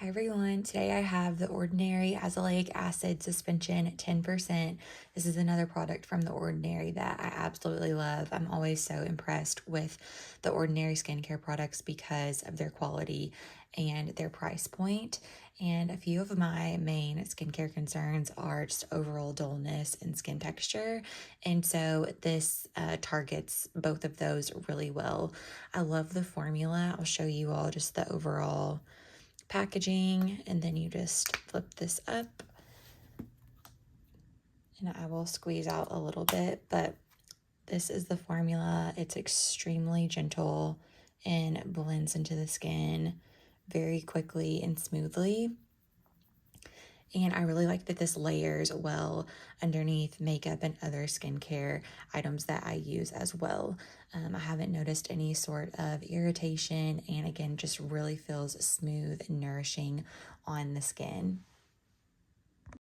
Hi everyone, today I have the Ordinary Azelaic Acid Suspension 10%. This is another product from The Ordinary that I absolutely love. I'm always so impressed with the Ordinary skincare products because of their quality and their price point. And a few of my main skincare concerns are just overall dullness and skin texture. And so this targets both of those really well. I love the formula. I'll show you all just the overall packaging, and then you just flip this up and I will squeeze out a little bit, but this is the formula. It's extremely gentle and blends into the skin very quickly and smoothly. And I really like that this layers well underneath makeup and other skincare items that I use as well. I haven't noticed any sort of irritation, and again, just really feels smooth and nourishing on the skin.